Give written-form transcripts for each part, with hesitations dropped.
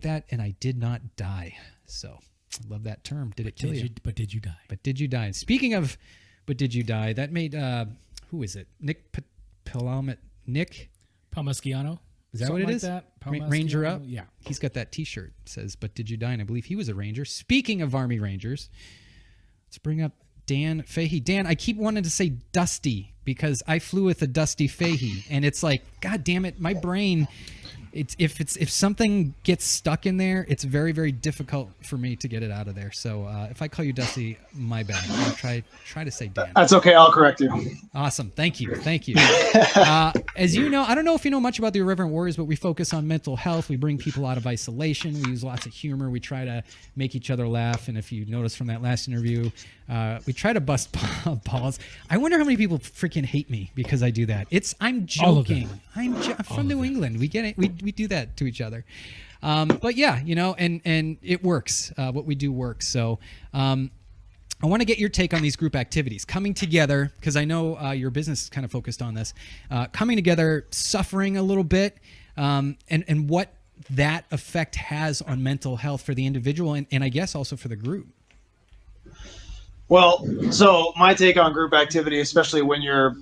that and I did not die. So I love that term. Did it kill you? But did you die? But did you die? Speaking of, but did you die? That made who is it? Nick Palmasciano. Is that what it like is? That? Ranger Up? Yeah. He's got that t-shirt. It says, but did you die? And I believe he was a Ranger. Speaking of Army Rangers, let's bring up Dan Fahey. Dan, I keep wanting to say Dusty because I flew with a Dusty Fahey. And it's like, God damn it, my brain... If something gets stuck in there, it's very, very difficult for me to get it out of there. So if I call you Dusty, my bad. I'll try to say Dan. That's okay. I'll correct you. Awesome. Thank you. As you know, I don't know if you know much about the Irreverent Warriors, but we focus on mental health. We bring people out of isolation. We use lots of humor. We try to make each other laugh. And if you notice from that last interview, we try to bust balls. I wonder how many people freaking hate me because I do that. I'm joking. I'm from New England. We get it. We do that to each other. But yeah, and it works. What we do works. So I want to get your take on these group activities. Coming together, because I know your business is kind of focused on this. Coming together, suffering a little bit, and what that effect has on mental health for the individual and I guess also for the group. Well, so my take on group activity, especially when you're,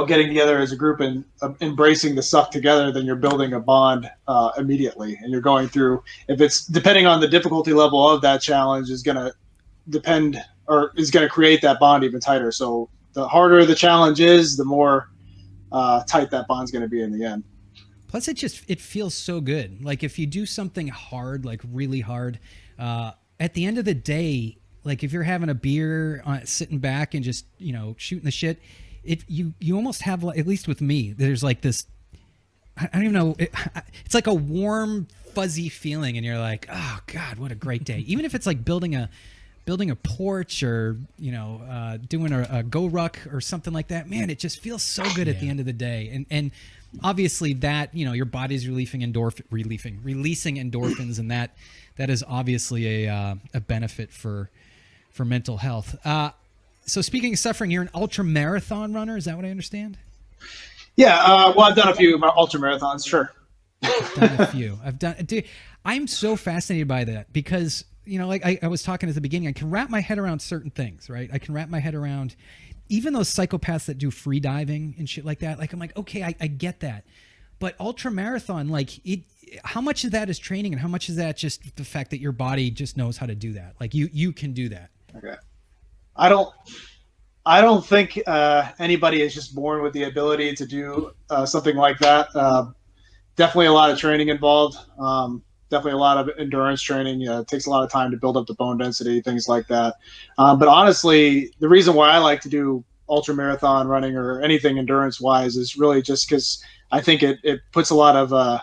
getting together as a group and embracing the suck together, then you're building a bond immediately. And you're going through, if it's depending on the difficulty level of that challenge is going to depend or is going to create that bond even tighter. So the harder the challenge is, the more tight that bond's going to be in the end. Plus, it feels so good. Like if you do something hard, like really hard, at the end of the day, like if you're having a beer, sitting back and just, shooting the shit, you almost have, at least with me, there's like this, I don't even know, it's like a warm, fuzzy feeling and you're like, oh God, what a great day. Even if it's like building a porch or, doing a go ruck or something like that, man, it just feels so good at the end of the day. And obviously that, your body's releasing endorphins and that is obviously a benefit for mental health. So speaking of suffering, you're an ultra marathon runner. Is that what I understand? Yeah. Well, I've done a few ultra marathons. Sure. I've done a few. I'm so fascinated by that because, like I was talking at the beginning, I can wrap my head around certain things, right? I can wrap my head around even those psychopaths that do free diving and shit like that. Like, I'm like, okay, I get that. But ultra marathon, like how much of that is training and how much is that just the fact that your body just knows how to do that? Like you can do that. Okay. I don't think anybody is just born with the ability to do something like that. Definitely a lot of training involved. Definitely a lot of endurance training. It takes a lot of time to build up the bone density, things like that. But honestly, the reason why I like to do ultra marathon running or anything endurance wise is really just because I think it puts a lot of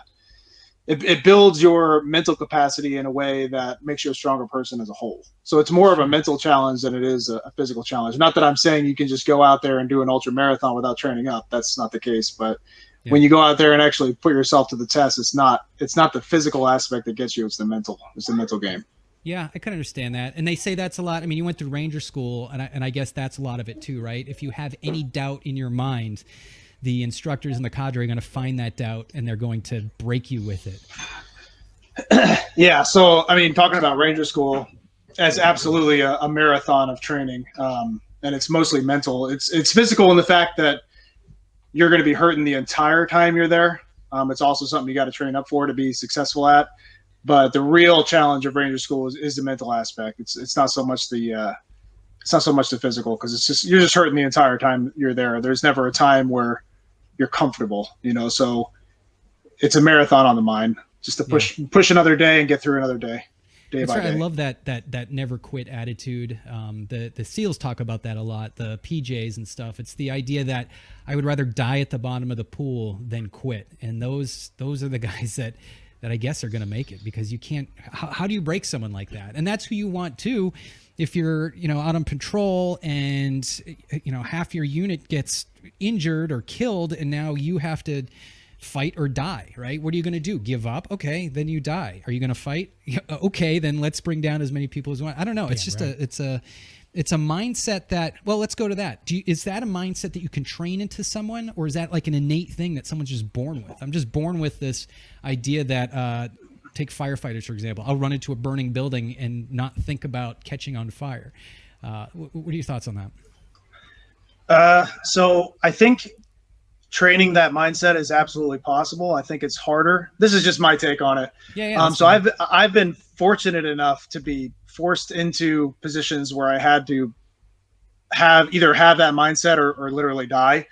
it builds your mental capacity in a way that makes you a stronger person as a whole. So it's more of a mental challenge than it is a physical challenge. Not that I'm saying you can just go out there and do an ultra marathon without training up. That's not the case. But when you go out there and actually put yourself to the test, it's not the physical aspect that gets you. It's the mental game. Yeah, I can understand that. And they say that's a lot. I mean, you went through Ranger school and I guess that's a lot of it too, right? If you have any doubt in your mind, the instructors and the cadre are going to find that doubt and they're going to break you with it. Yeah. So, I mean, talking about Ranger school as absolutely a marathon of training. And it's mostly mental. It's physical in the fact that you're going to be hurting the entire time you're there. It's also something you got to train up for to be successful at. But the real challenge of Ranger school is the mental aspect. It's not so much the physical, because it's just, you're just hurting the entire time you're there. There's never a time where you're comfortable, so it's a marathon on the mind, just to push another day and get through another day by day. I love that never quit attitude. The SEALs talk about that a lot, the PJs and stuff. It's the idea that I would rather die at the bottom of the pool than quit. And those are the guys that I guess are going to make it, because you can't, how do you break someone like that? And that's who you want too. If you're, out on patrol and, half your unit gets injured or killed and now you have to fight or die, right? What are you going to do? Give up? Okay, then you die. Are you going to fight? Okay, then let's bring down as many people as we want. I don't know. It's just it's a mindset that, well, let's go to that. Is that a mindset that you can train into someone, or is that like an innate thing that someone's just born with? I'm just born with this idea that take firefighters, for example. I'll run into a burning building and not think about catching on fire. What are your thoughts on that? So I think training that mindset is absolutely possible. I think it's harder. This is just my take on it. So I've been fortunate enough to be forced into positions where I had to either have that mindset or literally die,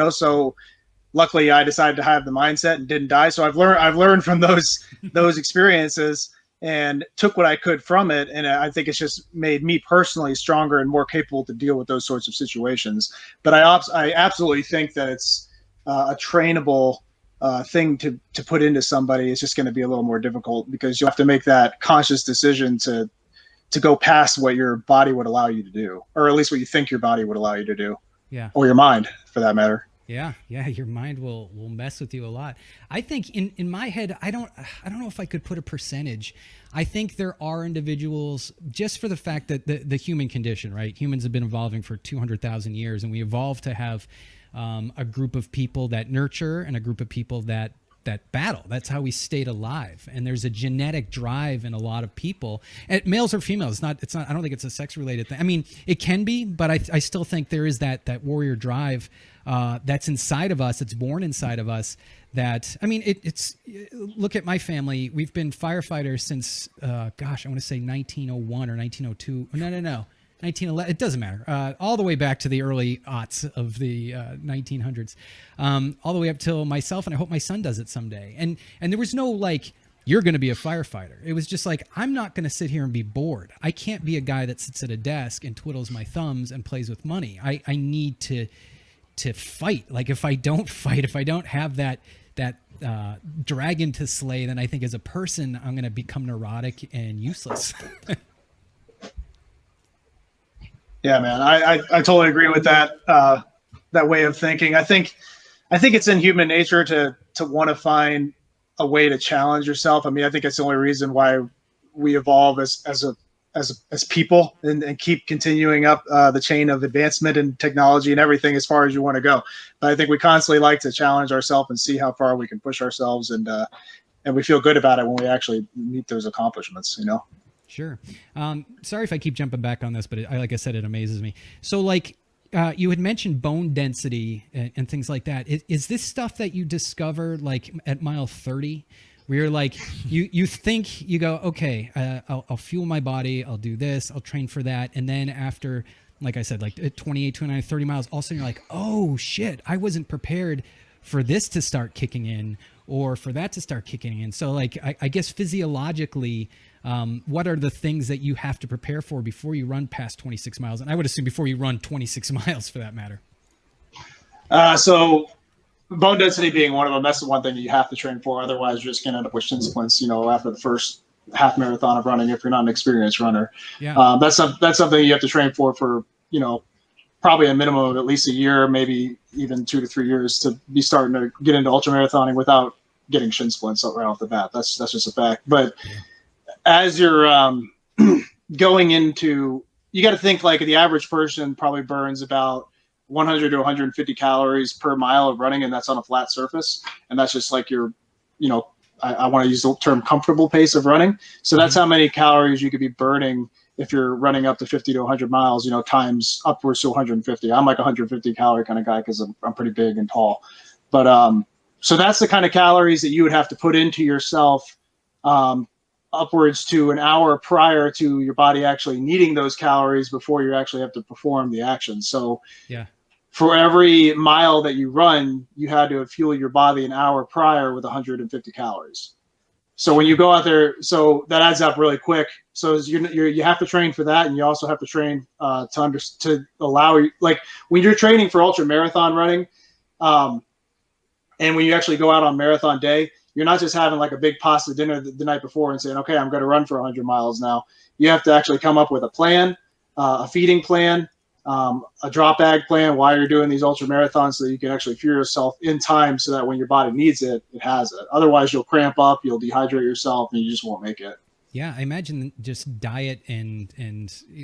so luckily I decided to have the mindset and didn't die. So I've learned from those experiences and took what I could from it. And I think it's just made me personally stronger and more capable to deal with those sorts of situations. But I absolutely think that it's a trainable thing to put into somebody. It's just going to be a little more difficult because you'll have to make that conscious decision to go past what your body would allow you to do, or at least what you think your body would allow you to do. Yeah. Or your mind, for that matter. Yeah. Your mind will mess with you a lot. I think in my head, I don't know if I could put a percentage. I think there are individuals, just for the fact that the human condition, right? Humans have been evolving for 200,000 years, and we evolved to have a group of people that nurture and a group of people that battle. That's how we stayed alive. And there's a genetic drive in a lot of people, and males or females. It's not, I don't think it's a sex related thing. I mean, it can be, but I still think there is that warrior drive that's inside of us. It's born inside of us. That, I mean, it's look at my family. We've been firefighters since, I want to say 1901 or 1902. No. 1911, it doesn't matter. All the way back to the early aughts of the 1900s, all the way up till myself, and I hope my son does it someday. And there was no like, you're going to be a firefighter. It was just like, I'm not going to sit here and be bored. I can't be a guy that sits at a desk and twiddles my thumbs and plays with money. I need to fight. Like if I don't fight, if I don't have that dragon to slay, then I think as a person, I'm going to become neurotic and useless. Yeah, man, I totally agree with that way of thinking. I think it's in human nature to want to find a way to challenge yourself. I mean, I think it's the only reason why we evolve as people and keep continuing up the chain of advancement and technology and everything as far as you want to go. But I think we constantly like to challenge ourselves and see how far we can push ourselves, and we feel good about it when we actually meet those accomplishments. Sure. Sorry if I keep jumping back on this, but like I said, it amazes me. So like you had mentioned bone density and things like that. Is this stuff that you discovered like at mile 30 where you're like, you think you go, okay, I'll fuel my body. I'll do this. I'll train for that. And then after, like I said, like at 28, 29, 30 miles, all of a sudden you're like, oh shit, I wasn't prepared for this to start kicking in or for that to start kicking in. So like, I guess physiologically, what are the things that you have to prepare for before you run past 26 miles? And I would assume before you run 26 miles for that matter. So bone density being one of them, that's the one thing that you have to train for. Otherwise you're just going to end up with shin splints, after the first half marathon of running, if you're not an experienced runner. Yeah. That's something you have to train for, probably a minimum of at least a year, maybe even 2 to 3 years to be starting to get into ultra marathoning without getting shin splints right off the bat. That's just a fact. But as you're going into, you got to think like the average person probably burns about 100 to 150 calories per mile of running, and that's on a flat surface. And that's just like your, I want to use the term comfortable pace of running. So that's how many calories you could be burning if you're running up to 50 to 100 miles, times upwards to 150. I'm like a 150 calorie kind of guy because I'm pretty big and tall. But so that's the kind of calories that you would have to put into yourself upwards to an hour prior to your body actually needing those calories before you actually have to perform the action. So for every mile that you run, you had to fuel your body an hour prior with 150 calories. So when you go out there, so that adds up really quick. So you have to train for that, and you also have to train to allow, like when you're training for ultra marathon running, and when you actually go out on marathon day, you're not just having like a big pasta dinner the night before and saying, okay, I'm going to run for 100 miles now. You have to actually come up with a plan, a feeding plan, a drop bag plan while you're doing these ultra marathons so that you can actually fuel yourself in time so that when your body needs it, it has it. Otherwise, you'll cramp up, you'll dehydrate yourself, and you just won't make it. Yeah, I imagine just diet and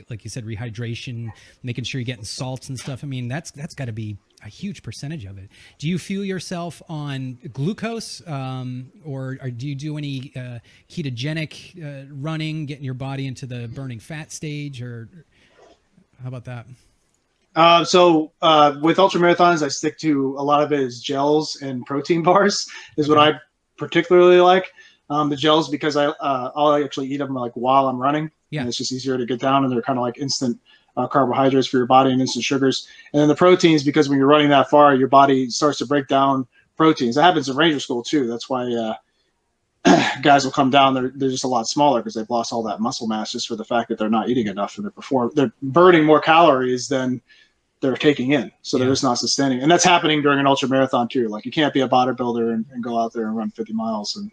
like you said, rehydration, making sure you're getting salts and stuff. I mean, that's got to be, a huge percentage of it. Do you fuel yourself on glucose, or do you do any ketogenic running, getting your body into the burning fat stage, or how about that? With ultra marathons, I stick to a lot of it is gels and protein bars is what I particularly like. The gels, because I'll actually eat them like while I'm running. Yeah. And it's just easier to get down, and they're kind of like instant carbohydrates for your body and instant sugars. And then the proteins, because when you're running that far, your body starts to break down proteins. That happens in Ranger School too. That's why guys will come down. They're just a lot smaller because they've lost all that muscle mass just for the fact that they're not eating enough, and they're burning more calories than they're taking in. So they're just not sustaining. And that's happening during an ultra marathon too. Like, you can't be a bodybuilder and go out there and run 50 miles and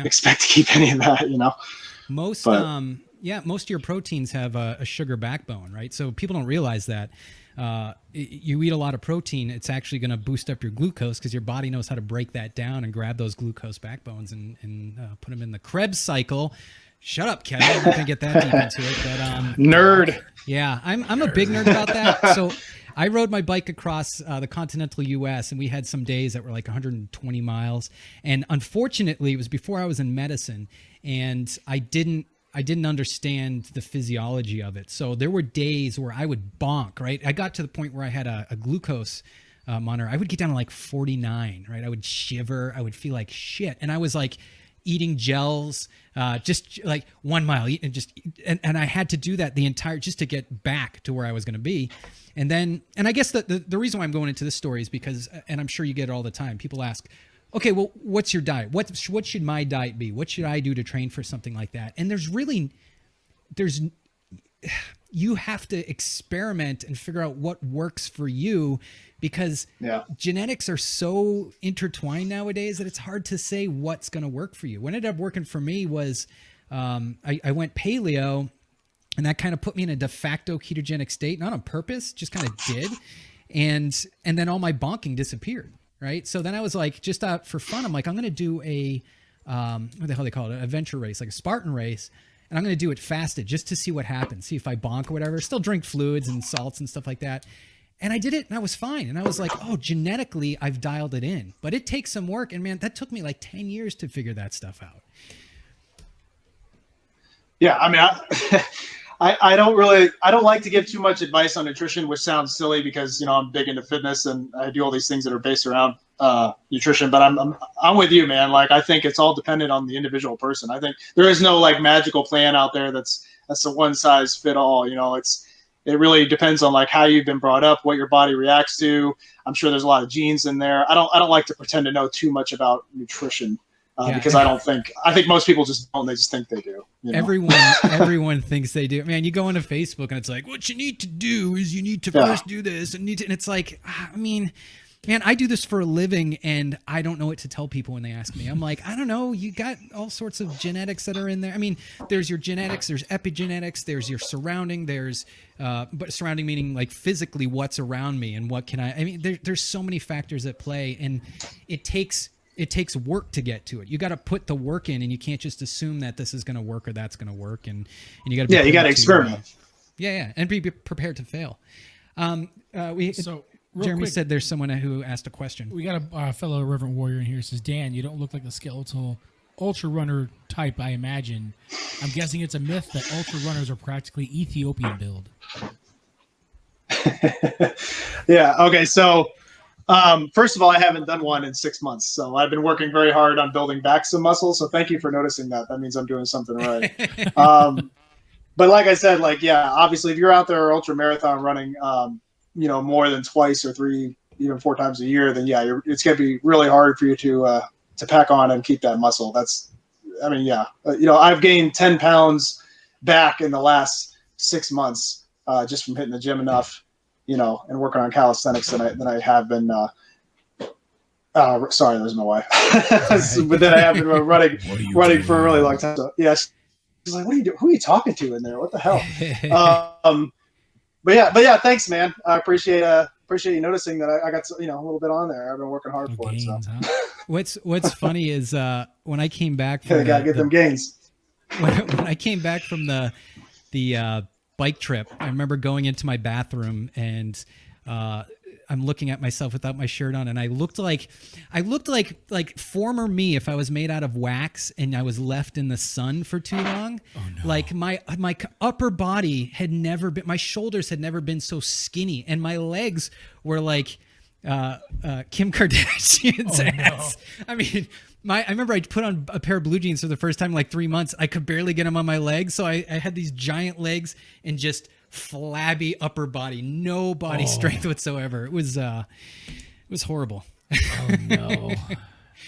expect to keep any of that, you know? Most of your proteins have a sugar backbone, right? So people don't realize that you eat a lot of protein, it's actually going to boost up your glucose because your body knows how to break that down and grab those glucose backbones and put them in the Krebs cycle. Shut up, Kevin. I'm not going to get that deep into it. But, nerd. Yeah, I'm a big nerd about that. So I rode my bike across the continental U.S., and we had some days that were like 120 miles. And unfortunately, it was before I was in medicine, and I didn't understand the physiology of it. So there were days where I would bonk, right? I got to the point where I had a glucose monitor. I would get down to like 49, right? I would shiver. I would feel like shit. And I was like eating gels, just like 1 mile, and I had to do that the entire, just to get back to where I was going to be. And I guess the reason why I'm going into this story is because, and I'm sure you get it all the time, people ask, okay, well, what's your diet? What should my diet be? What should I do to train for something like that? And you have to experiment and figure out what works for you, because genetics are so intertwined nowadays that it's hard to say what's going to work for you. What ended up working for me was I went paleo, and that kind of put me in a de facto ketogenic state, not on purpose, just kind of did. And then all my bonking disappeared. Right. So then I was like, just out for fun, I'm like, I'm going to do a, what the hell they call it? A venture race, like a Spartan race. And I'm going to do it fasted just to see what happens. See if I bonk or whatever, still drink fluids and salts and stuff like that. And I did it and I was fine. And I was like, oh, genetically I've dialed it in, but it takes some work. And man, that took me like 10 years to figure that stuff out. Yeah. I mean, I don't like to give too much advice on nutrition, which sounds silly because, I'm big into fitness and I do all these things that are based around nutrition, but I'm with you, man. Like, I think it's all dependent on the individual person. I think there is no like magical plan out there that's a one size fit all. It really depends on like how you've been brought up, what your body reacts to. I'm sure there's a lot of genes in there. I don't like to pretend to know too much about nutrition. Because I think most people just don't. They just think they do. Everyone thinks they do. Man, you go onto Facebook and it's like, what you need to do is you need to first do this and it's like, I mean, man, I do this for a living and I don't know what to tell people when they ask me. I'm like, I don't know. You got all sorts of genetics that are in there. I mean, there's your genetics, there's epigenetics, there's your surrounding, but surrounding meaning like physically what's around me and what can I mean, there's so many factors at play, and it takes work to get to it. You got to put the work in, and you can't just assume that this is going to work or that's going to work. And you got to, you got to experiment. And be prepared to fail. Jeremy quick, said there's someone who asked a question. We got a fellow Reverend Warrior in here. Says, Dan, you don't look like the skeletal ultra runner type, I imagine. I'm guessing it's a myth that ultra runners are practically Ethiopian build. Yeah. Okay. So, first of all, I haven't done one in 6 months, so I've been working very hard on building back some muscle. So thank you for noticing that. That means I'm doing something right. But like I said, obviously if you're out there ultra marathon running, more than twice or 3, even 4 times a year, then it's going to be really hard for you to pack on and keep that muscle. I've gained 10 pounds back in the last 6 months, just from hitting the gym enough, and working on calisthenics than I have been. Sorry, there's my wife. But then I have been running for a really long time. So, yeah, she's like, "What are you doing? Who are you talking to in there? What the hell?" But yeah, thanks, man. I appreciate you noticing that I got a little bit on there. I've been working hard for it. So. What's funny is when I came back from gotta get them gains. When I came back from the bike trip, I remember going into my bathroom and I'm looking at myself without my shirt on, and I looked like former me if I was made out of wax and I was left in the sun for too long. Oh, no. Like my upper body had never been, my shoulders had never been so skinny, and my legs were like Kim Kardashian's ass. I mean, I remember I put on a pair of blue jeans for the first time in like 3 months. I could barely get them on my legs, so I had these giant legs and just flabby upper body, no body strength whatsoever. It was horrible. Oh no.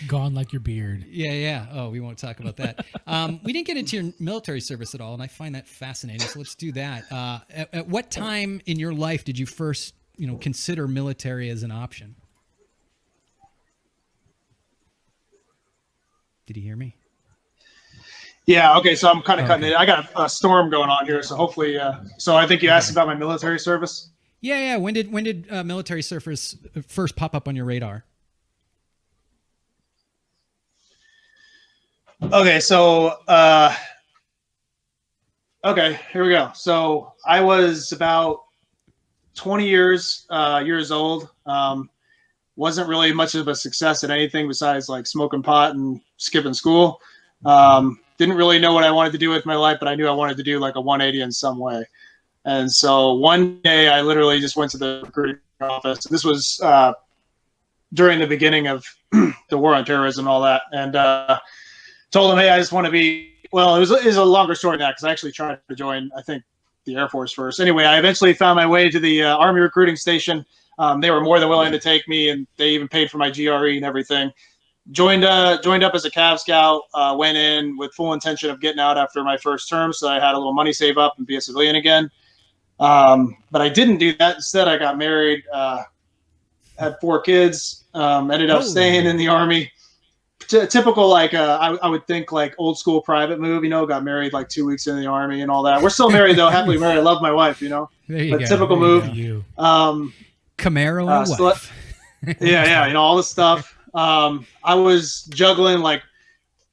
Gone like your beard. Yeah. Oh, we won't talk about that. We didn't get into your military service at all, and I find that fascinating. So let's do that. At what time in your life did you first, consider military as an option? Did you hear me? Yeah. Okay. So I'm kind of cutting it. I got a storm going on here, so hopefully. So I think you asked about my military service. Yeah. When did military service first pop up on your radar? Okay. So here we go. So I was about 20 years old. Wasn't really much of a success at anything besides like smoking pot and skipping school. Didn't really know what I wanted to do with my life, but I knew I wanted to do like a 180 in some way. And so one day I literally just went to the recruiting office. This was during the beginning of the war on terrorism and all that. And told them, hey, I just want to be, well, it was a longer story than that because I actually tried to join, I think, the Air Force first. Anyway, I eventually found my way to the Army recruiting station. They were more than willing to take me, and they even paid for my GRE and everything. Joined up as a Cav Scout, went in with full intention of getting out after my first term, so I had a little money saved up and be a civilian again. But I didn't do that. Instead, I got married, had 4 kids, ended up staying in the Army. Typical, like, I would think, like, old school private move, got married like 2 weeks in the Army and all that. We're still married, though, happily married. I love my wife, There you but go. typical move. Camaro and a wife. Yeah, all this stuff. I was juggling, like,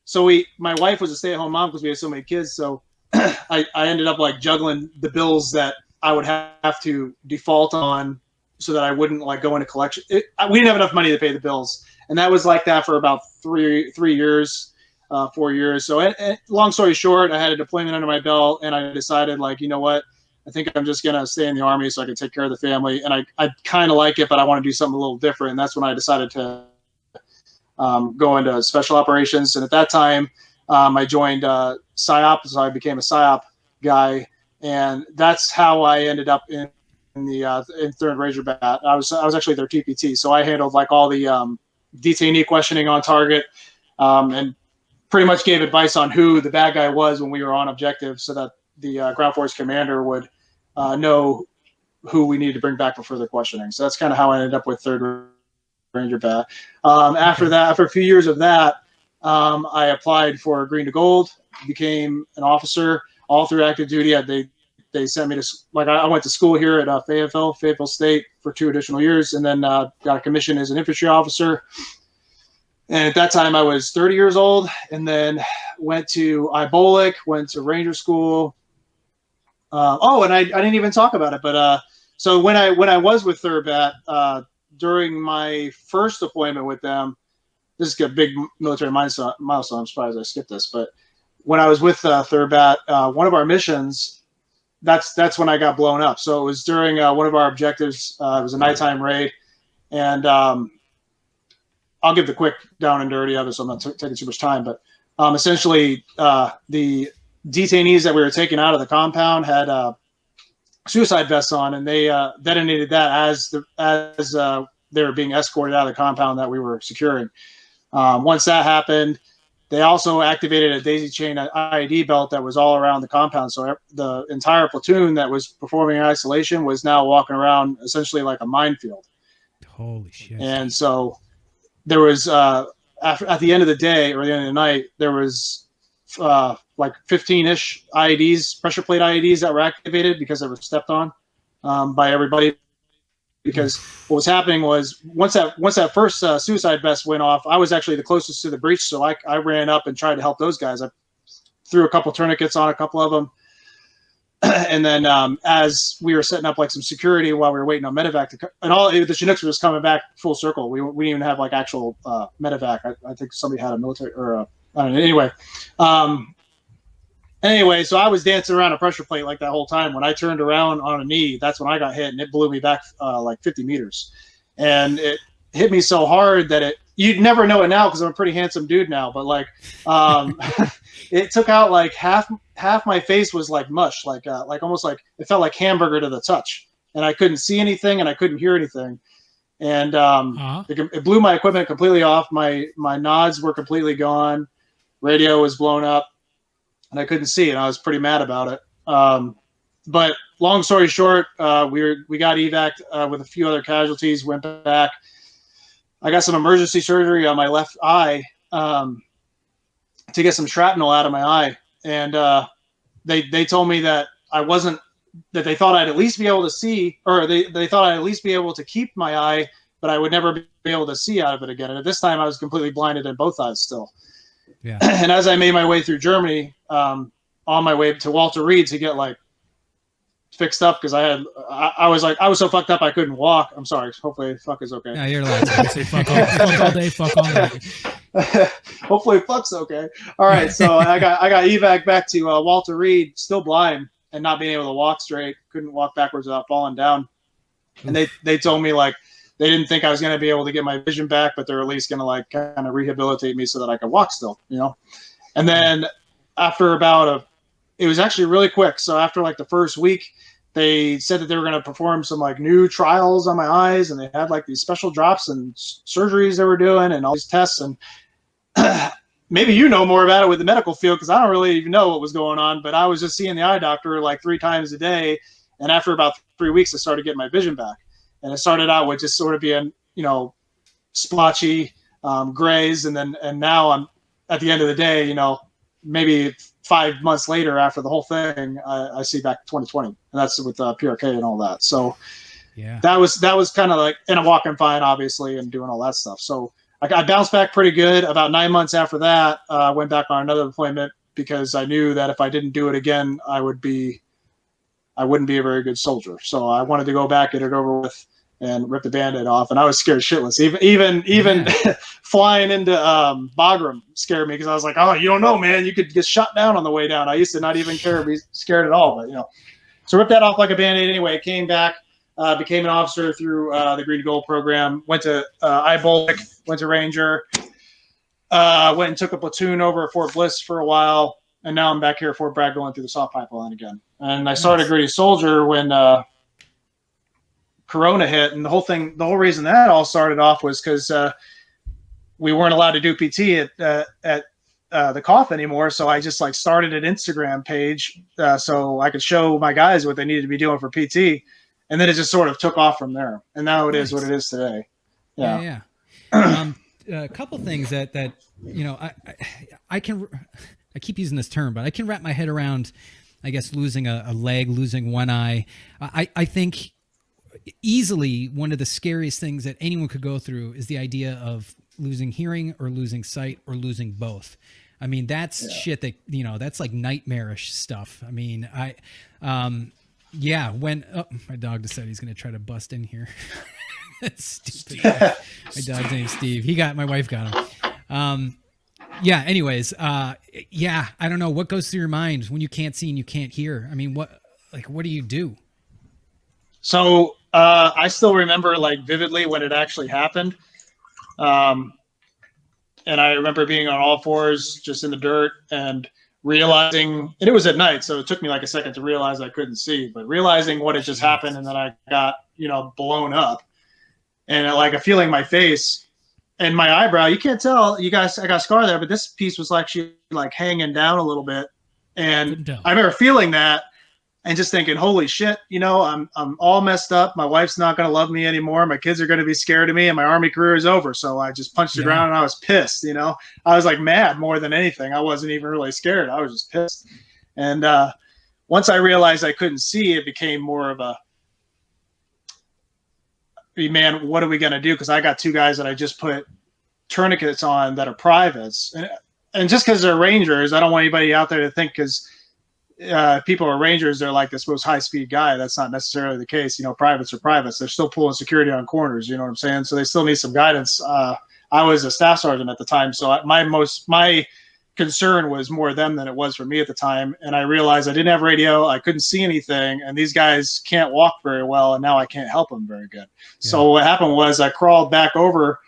so my wife was a stay-at-home mom because we had so many kids, so I ended up like juggling the bills that I would have to default on so that I wouldn't like go into collection. We didn't have enough money to pay the bills, and that was like that for about 3 years, 4 years. So long story short, I had a deployment under my belt, and I decided, like, you know what, I think I'm just gonna stay in the Army so I can take care of the family, and I kind of like it, but I want to do something a little different. And that's when I decided to go into special operations. And at that time, I joined PSYOP, so I became a PSYOP guy, and that's how I ended up in 3rd Ranger Bat. I was actually their TPT, so I handled like all the detainee questioning on target, and pretty much gave advice on who the bad guy was when we were on objective, so that the ground force commander would know who we needed to bring back for further questioning. So that's kind of how I ended up with 3rd Ranger Bat. After a few years of that, I applied for green to gold, became an officer all through active duty. They sent me to, like, I went to school here at Fayetteville State for 2 additional years, and then got a commission as an infantry officer. And at that time I was 30 years old, and then went to IBOLIC, went to Ranger School. And I didn't even talk about it, but so when I was with 3rd Bat, during my first deployment with them, this is a big military milestone. I'm surprised I skipped this, but when I was with 3rd Bat, one of our missions, that's when I got blown up. So it was during one of our objectives. It was a nighttime raid, and I'll give the quick down and dirty of it, so I'm not taking too much time. But essentially, the detainees that we were taking out of the compound had suicide vests on, and they detonated that as they were being escorted out of the compound that we were securing. Once that happened, they also activated a daisy chain IED belt that was all around the compound. So the entire platoon that was performing isolation was now walking around essentially like a minefield. Holy shit. And so there was, at the end of the day or the end of the night, there was like 15-ish IEDs, pressure plate IEDs that were activated because they were stepped on by everybody. Because what was happening was once that first suicide vest went off, I was actually the closest to the breach, so I ran up and tried to help those guys. I threw a couple tourniquets on a couple of them, And then as we were setting up like some security while we were waiting on medevac the Chinooks were just coming back full circle. We didn't even have like actual medevac. I think somebody had a military or I don't know. Anyway, so I was dancing around a pressure plate like that whole time. When I turned around on a knee, that's when I got hit, and it blew me back like 50 meters. And it hit me so hard that you'd never know it now because I'm a pretty handsome dude now, but like it took out like half my face was like mush, like almost like it felt like hamburger to the touch, and I couldn't see anything and I couldn't hear anything. And it blew my equipment completely off. My nods were completely gone. Radio was blown up. And I couldn't see, and I was pretty mad about it. But long story short, we got evac with a few other casualties. Went back. I got some emergency surgery on my left eye to get some shrapnel out of my eye, and they told me that that they thought I'd at least be able to see, or they thought I'd at least be able to keep my eye, but I would never be able to see out of it again. And at this time, I was completely blinded in both eyes still. Yeah. And as I made my way through Germany, on my way to Walter Reed to get like fixed up, because I was so fucked up I couldn't walk. I'm sorry. Hopefully fuck is okay. No, you're allowed to say fuck all day, fuck all night. Hopefully fuck's okay. All right, so I got evac back to Walter Reed, still blind and not being able to walk straight. Couldn't walk backwards without falling down. And they told me like they didn't think I was going to be able to get my vision back, but they're at least going to like kind of rehabilitate me so that I could walk still, you know? And then after it was actually really quick. So after like the first week, they said that they were going to perform some like new trials on my eyes, and they had like these special drops and surgeries they were doing and all these tests. And maybe you know more about it with the medical field, because I don't really even know what was going on, but I was just seeing the eye doctor like 3 times a day. And after about 3 weeks, I started getting my vision back. And it started out with just sort of being, you know, splotchy grays. And now I'm at the end of the day, you know, maybe 5 months later after the whole thing, I see back 2020, and that's with PRK and all that. So yeah, that was kind of like, and I'm walking fine, obviously, and doing all that stuff. So I bounced back pretty good. About 9 months after that, I went back on another appointment because I knew that if I didn't do it again, I wouldn't be a very good soldier. So I wanted to go back, get it over with, and rip the Band-Aid off. And I was scared shitless. Even flying into Bagram scared me, because I was like, oh, you don't know, man. You could get shot down on the way down. I used to not even care, be scared at all. But, you know, so ripped that off like a Band-Aid anyway. Came back, became an officer through the Green Gold program. Went to IBOLC, went to Ranger. Went and took a platoon over at Fort Bliss for a while. And now I'm back here at Fort Bragg going through the soft pipeline again. And I started Gritty Soldier when Corona hit, and the whole reason that all started off was because we weren't allowed to do PT at the cough anymore. So I just like started an Instagram page so I could show my guys what they needed to be doing for PT, and then it just sort of took off from there. And now it is what it is today. Yeah. A couple things that you know, I keep using this term, but I can wrap my head around, I guess, losing a leg, losing one eye. I think easily one of the scariest things that anyone could go through is the idea of losing hearing or losing sight or losing both. I mean, that's shit that, you know, that's like nightmarish stuff. I mean, when my dog decided he's going to try to bust in here. That's stupid. My dog's name's Steve. My wife got him. Anyways, I don't know what goes through your mind when you can't see and you can't hear. I mean, what do you do? So I still remember like vividly when it actually happened. And I remember being on all fours just in the dirt and realizing, and it was at night, so it took me like a second to realize I couldn't see, but realizing what had just happened, and then I got, you know, blown up, and like a feeling my face and my eyebrow, you can't tell, you guys, I got a scar there, but this piece was actually like hanging down a little bit. And I remember feeling that and just thinking, holy shit, you know, I'm all messed up. My wife's not going to love me anymore. My kids are going to be scared of me, and my Army career is over. So I just punched the ground, and I was pissed, you know. I was like mad more than anything. I wasn't even really scared. I was just pissed. And once I realized I couldn't see, it became more of a, man, what are we going to do? Because I got 2 guys that I just put tourniquets on that are privates. And just because they're Rangers, I don't want anybody out there to think, because people are Rangers, they're like this most high speed guy. That's not necessarily the case. Privates are privates. They're still pulling security on corners. You know what I'm saying? So they still need some guidance. I was a staff sergeant at the time, so my concern was more them than it was for me at the time. And I realized I didn't have radio, I couldn't see anything, and these guys can't walk very well, and now I can't help them very good. Yeah. So what happened was I crawled back over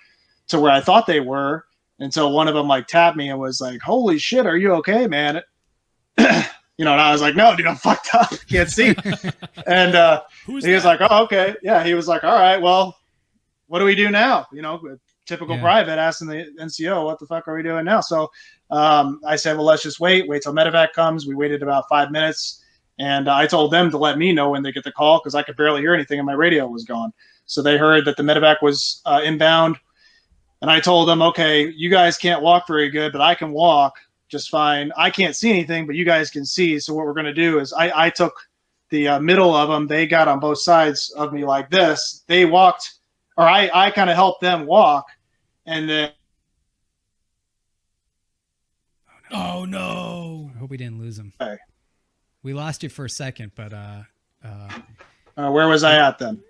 to where I thought they were until one of them like tapped me and was like, "Holy shit, are you okay, man?" And I was like, "No, dude, I'm fucked up. Can't see." And he was like, "Oh, okay." Yeah, he was like, "All right, well, what do we do now?" Typical private asking the NCO, "What the fuck are we doing now?" So I said, "Well, let's just wait till medevac comes." We waited about 5 minutes, and I told them to let me know when they get the call because I could barely hear anything and my radio was gone. So they heard that the medevac was inbound, and I told them, "Okay, you guys can't walk very good, but I can walk just fine. I can't see anything, but you guys can see. So what we're going to do is I took the middle of them. They got on both sides of me like this. They walked, or I kind of helped them walk. And then." Oh, no. I hope we didn't lose him. Okay. We lost you for a second, but where was I at then?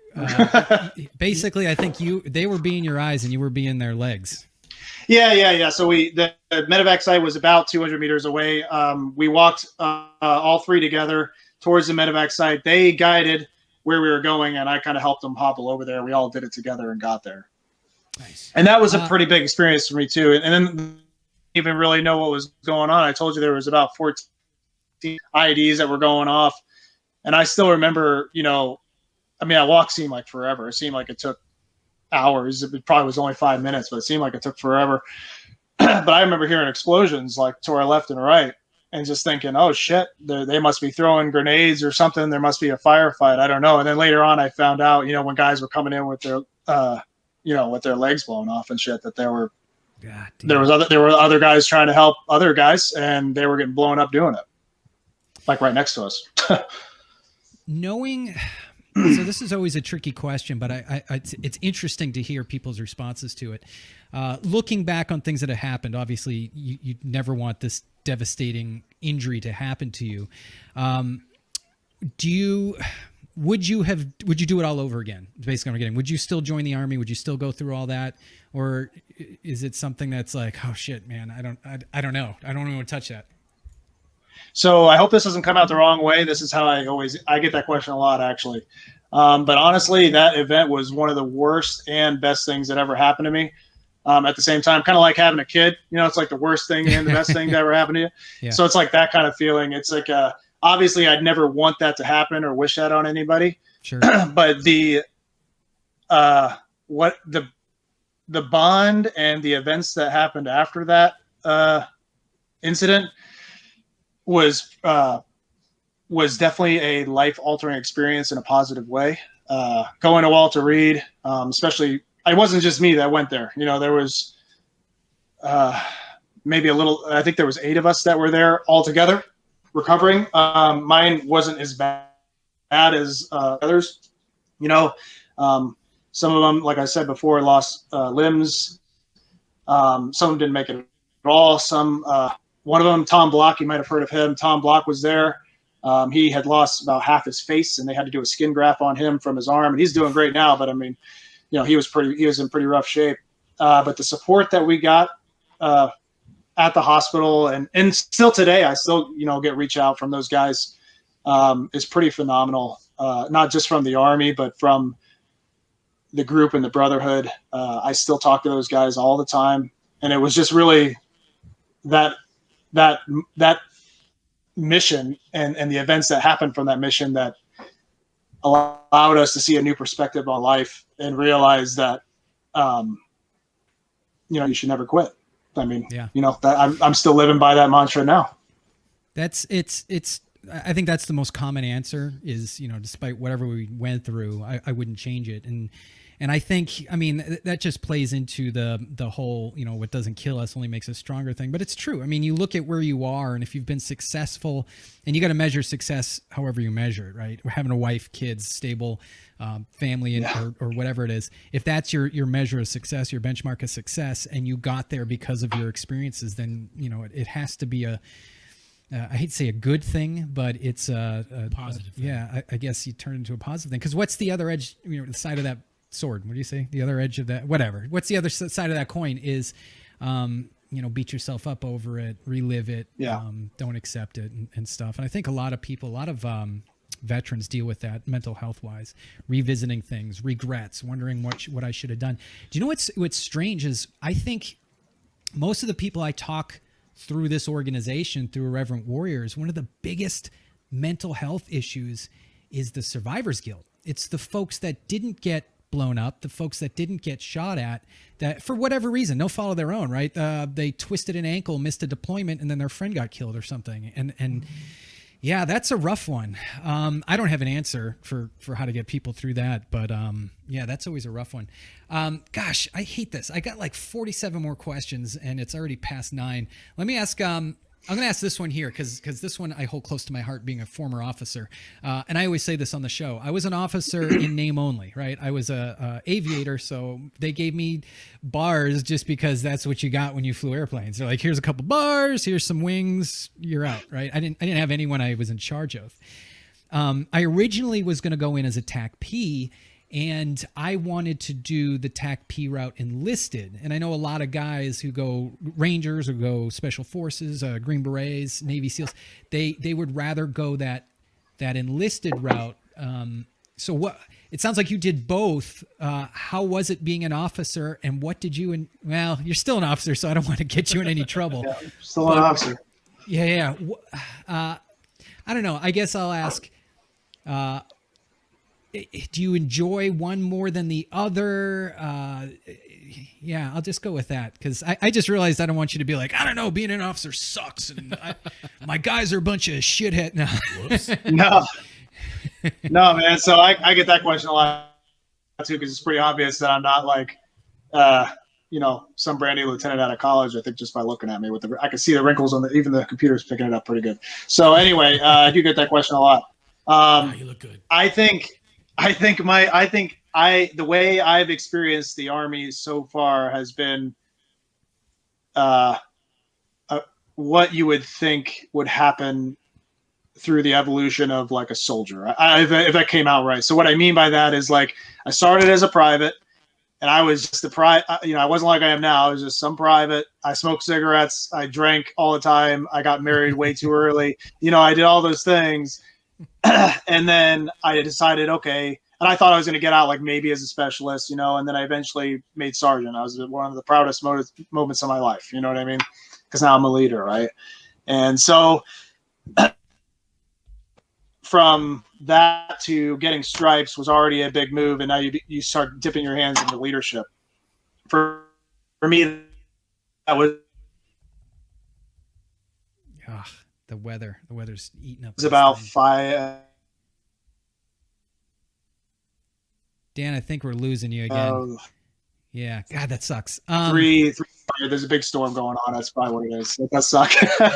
Basically, I think they were being your eyes and you were being their legs. Yeah. So the medevac site was about 200 meters away. We walked all three together towards the medevac site. They guided where we were going, and I kind of helped them hobble over there. We all did it together and got there. Nice. And that was a pretty big experience for me too. And then even really know what was going on. I told you there was about 14 IEDs that were going off, and I still remember. That walk seemed like forever. It seemed like it took hours. It probably was only 5 minutes, but it seemed like it took forever. But I remember hearing explosions like to our left and right, and just thinking, "Oh shit, they must be throwing grenades or something. There must be a firefight. I don't know." And then later on, I found out, when guys were coming in with their, with their legs blown off and shit, that there were other guys trying to help other guys, and they were getting blown up doing it, like right next to us. Knowing. So this is always a tricky question, but it's interesting to hear people's responses to it. Looking back on things that have happened, obviously you never want this devastating injury to happen to you. Would you do it all over again? Basically, what I'm getting. Would you still join the Army? Would you still go through all that, or is it something that's like, "Oh shit, man, I don't know. I don't want to touch that." So I hope this doesn't come out the wrong way. This is how I get that question a lot, actually. But honestly, that event was one of the worst and best things that ever happened to me. At the same time, kind of like having a kid, it's like the worst thing and the best thing that ever happened to you. Yeah. So it's like that kind of feeling. It's like, obviously I'd never want that to happen or wish that on anybody. Sure. But the bond and the events that happened after that incident was definitely a life-altering experience in a positive way. Going to Walter Reed, especially, it wasn't just me that went there. There was maybe I think there was 8 of us that were there all together recovering. Mine wasn't as bad as others. Some of them, like I said before, lost limbs. Some of them didn't make it at all. One of them, Tom Block, you might have heard of him. Tom Block was there. He had lost about half his face, and they had to do a skin graft on him from his arm. And he's doing great now, but I mean, he was in pretty rough shape. But the support that we got at the hospital, and still today, I still get reach out from those guys, is pretty phenomenal. Not just from the Army, but from the group and the brotherhood. I still talk to those guys all the time, and it was just really that mission and the events that happened from that mission that allowed us to see a new perspective on life and realize that you should never quit. I mean, yeah. That I'm still living by that mantra now. I think that's the most common answer is, despite whatever we went through, I wouldn't change it. And I think, that just plays into the whole, what doesn't kill us only makes us stronger thing. But it's true. I mean, you look at where you are, and if you've been successful, and you got to measure success however you measure it, right? We're having a wife, kids, stable family, yeah. or whatever it is. If that's your measure of success, your benchmark of success, and you got there because of your experiences, then, it has to be I hate to say a good thing, but it's a Positive thing. Yeah, I guess you turn it into a positive thing. Because what's the other edge? The side of that sword. What do you say? The other edge of that, whatever. What's the other side of that coin? Is beat yourself up over it, relive it, don't accept it, and stuff. And I think a lot of people, a lot of veterans deal with that mental health wise, revisiting things, regrets, wondering what I should have done. Do you know what's strange is I think most of the people I talk through this organization, through Irreverent Warriors, one of the biggest mental health issues is the survivor's guilt. It's the folks that didn't get blown up, the folks that didn't get shot at, that for whatever reason, no fault of their own, right? They twisted an ankle, missed a deployment, and then their friend got killed or something. And yeah, that's a rough one. I don't have an answer for how to get people through that, but yeah, that's always a rough one. Gosh, I hate this. I got like 47 more questions and it's already past 9. Let me ask, I'm going to ask this one here because this one I hold close to my heart, being a former officer. And I always say this on the show. I was an officer in name only, right? I was a aviator, so they gave me bars just because that's what you got when you flew airplanes. They're like, here's a couple bars, here's some wings, you're out, right? I didn't have anyone I was in charge of. I originally was going to go in as a TAC P, and I wanted to do the TAC P route enlisted. And I know a lot of guys who go Rangers or go Special Forces, Green Berets, Navy SEALs, they would rather go that enlisted route. So what? It sounds like you did both. How was it being an officer, and what did you? Well, you're still an officer, so I don't want to get you in any trouble. Yeah, still an officer. Yeah. I don't know. I guess I'll ask. Do you enjoy one more than the other? Yeah, I'll just go with that because I just realized I don't want you to be like, I don't know, being an officer sucks and my guys are a bunch of shithead now. No, man. So I get that question a lot too because it's pretty obvious that I'm not like, some brand new lieutenant out of college. I think just by looking at me I can see the wrinkles on even the computer's picking it up pretty good. So anyway, I do get that question a lot. You look good. The way I've experienced the Army so far has been what you would think would happen through the evolution of like a soldier, if that came out right. So what I mean by that is like I started as a private, and I was just I wasn't like I am now. I was just some private. I smoked cigarettes. I drank all the time. I got married way too early. I did all those things. And then I decided, okay, and I thought I was going to get out like maybe as a specialist, and then I eventually made sergeant. I was one of the proudest moments of my life. You know what I mean? Because now I'm a leader, right? And so from that to getting stripes was already a big move, and now you start dipping your hands into leadership. For me, that was the weather's eating up. It was about 5. Dan, I think we're losing you again. Yeah, God, that sucks. 3. There's a big storm going on. That's probably what it is. That does suck.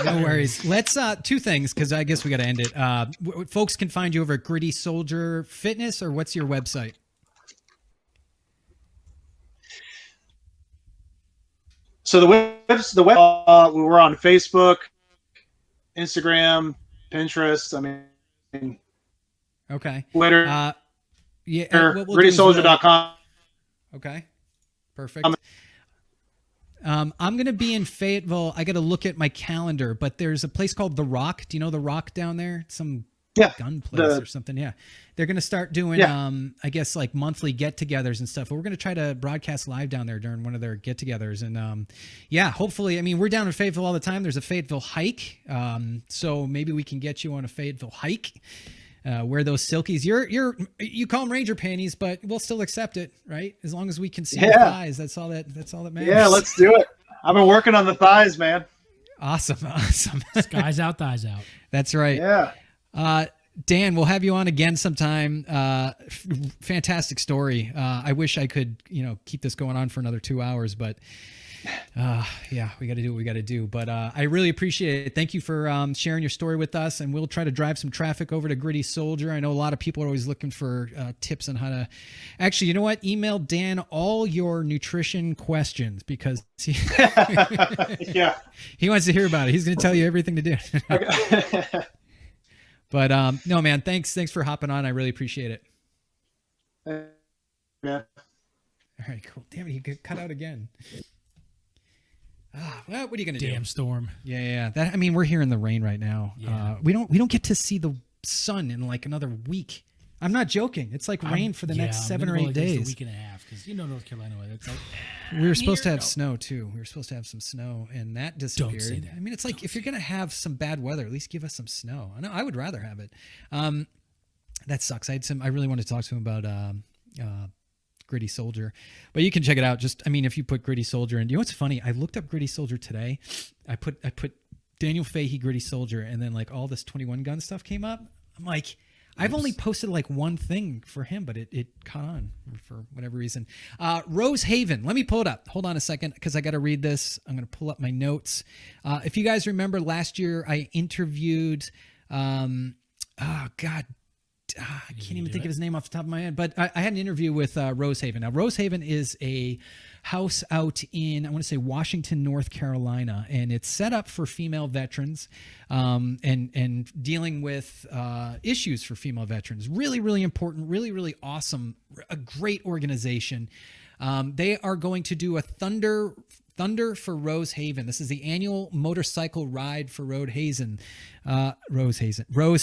No worries. Let's 2 things because I guess we got to end it. Folks can find you over at Gritty Soldier Fitness, or what's your website? So the web we're on Facebook, Instagram, Pinterest. I mean, okay. Twitter. Yeah. GrittySoldier.com. Okay. Perfect. I'm going to be in Fayetteville. I got to look at my calendar, but there's a place called The Rock. Do you know The Rock down there? Some gun place or something. Yeah. They're going to start doing, I guess, like monthly get-togethers and stuff. But we're going to try to broadcast live down there during one of their get-togethers. And hopefully, I mean, we're down in Fayetteville all the time. There's a Fayetteville hike. So maybe we can get you on a Fayetteville hike. Wear those silkies. You call them Ranger panties, but we'll still accept it, right? As long as we can see the thighs. That's all that matters. Yeah, let's do it. I've been working on the thighs, man. Awesome. Skies out, thighs out. That's right. Yeah. Dan, we'll have you on again sometime. Fantastic story. I wish I could, keep this going on for another 2 hours, but Yeah, we got to do what we got to do. But I really appreciate it. Thank you for sharing your story with us, and we'll try to drive some traffic over to Gritty Soldier. I know a lot of people are always looking for tips on how to. Actually, you know what? Email Dan all your nutrition questions because Yeah. he wants to hear about it. He's going to tell you everything to do. Okay. But no, man, thanks for hopping on. I really appreciate it. Yeah. All right, cool. Damn it, you get cut out again. Well, what are you gonna do? Damn storm. Yeah. That, I mean, we're here in the rain right now. Yeah. We don't get to see the sun in like another week. I'm not joking. It's like rain for the next 7 or 8 days. A week and a half, because North Carolina weather. It's like, we were supposed to have snow too. We were supposed to have some snow, and that disappeared. Don't say that. I mean, it's like if you're gonna have some bad weather, at least give us some snow. I know I would rather have it. That sucks. I really wanted to talk to him about Gritty Soldier, but you can check it out. If you put Gritty Soldier in, you know what's funny? I looked up Gritty Soldier today. I put Daniel Fahey Gritty Soldier, and then like all this 21 gun stuff came up. I'm like, I've only posted like one thing for him, but it caught on for whatever reason. Rose Haven. Let me pull it up. Hold on a second, because I got to read this. I'm going to pull up my notes. If you guys remember last year, I interviewed. I can't even think of his name off the top of my head, but I had an interview with Rose Haven. Now, Rose Haven is a house out in, I want to say, Washington, North Carolina, and it's set up for female veterans and dealing with issues for female veterans. Really, really important, really, really awesome, a great organization. They are going to do a Thunder for Rose Haven. This is the annual motorcycle ride for Rose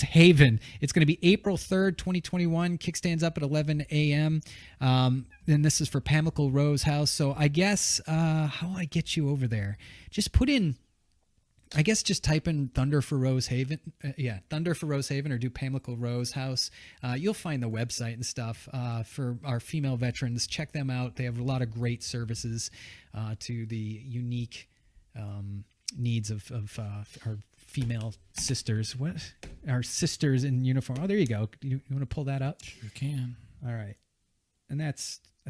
Haven. It's going to be April 3rd, 2021. Kickstands up at 11 a.m. Then this is for Pamlico Rose House. So I guess, how will I get you over there? Just put in, I guess just type in Thunder for Rose Haven. Thunder for Rose Haven, or do Pamlico Rose House. You'll find the website and stuff for our female veterans. Check them out. They have a lot of great services to the unique needs of our female sisters. What? Our sisters in uniform. Oh, there you go. You want to pull that up? Sure can. All right. And I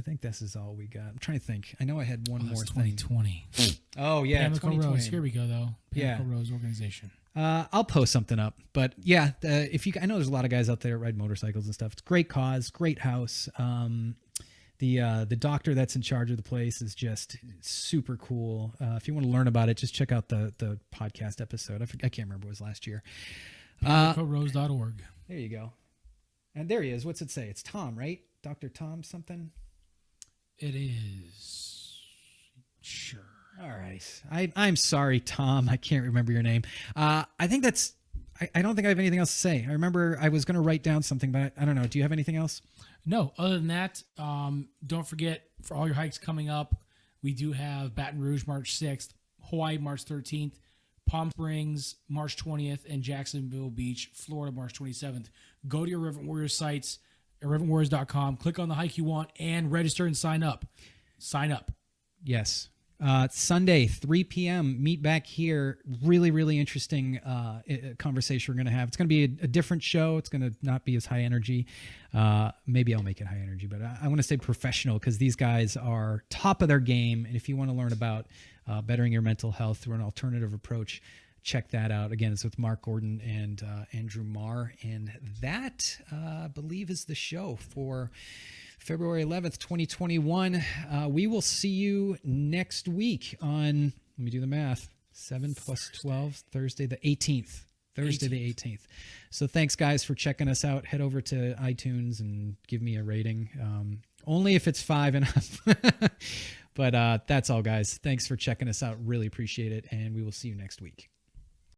think this is all we got. I'm trying to think. I know I had one more 2020. thing. Oh, yeah. Pamlico 2020. Rose. Here we go, though. Pamlico Rose organization. I'll post something up. But yeah, I know there's a lot of guys out there that ride motorcycles and stuff. It's a great cause, great house. The doctor that's in charge of the place is just super cool. If you want to learn about it, just check out the podcast episode. I can't remember, it was last year. PamlicoRose.org. There you go. And there he is. What's it say? It's Tom, right? Dr. Tom something? It is. Sure. All right. I'm sorry, Tom. I can't remember your name. I think that's... I don't think I have anything else to say. I remember I was going to write down something, but I don't know. Do you have anything else? No. Other than that, don't forget, for all your hikes coming up, we do have Baton Rouge March 6th, Hawaii March 13th, Palm Springs March 20th, and Jacksonville Beach, Florida March 27th. Go to your Irreverent Warriors sites, irreverentwarriors.com, click on the hike you want, and register and sign up. Sign up. Yes. Sunday, 3 p.m., meet back here. Really, really interesting conversation we're going to have. It's going to be a different show. It's going to not be as high energy. Maybe I'll make it high energy, but I want to stay professional because these guys are top of their game. And if you want to learn about bettering your mental health through an alternative approach, check that out. Again, it's with Mark Gordon and Andrew Marr. And that, I believe, is the show for February 11th, 2021. We will see you next week on, let me do the math, 7 plus 12, Thursday the 18th. Thursday the 18th. So thanks, guys, for checking us out. Head over to iTunes and give me a rating. Only if it's 5 and up. But that's all, guys. Thanks for checking us out. Really appreciate it. And we will see you next week.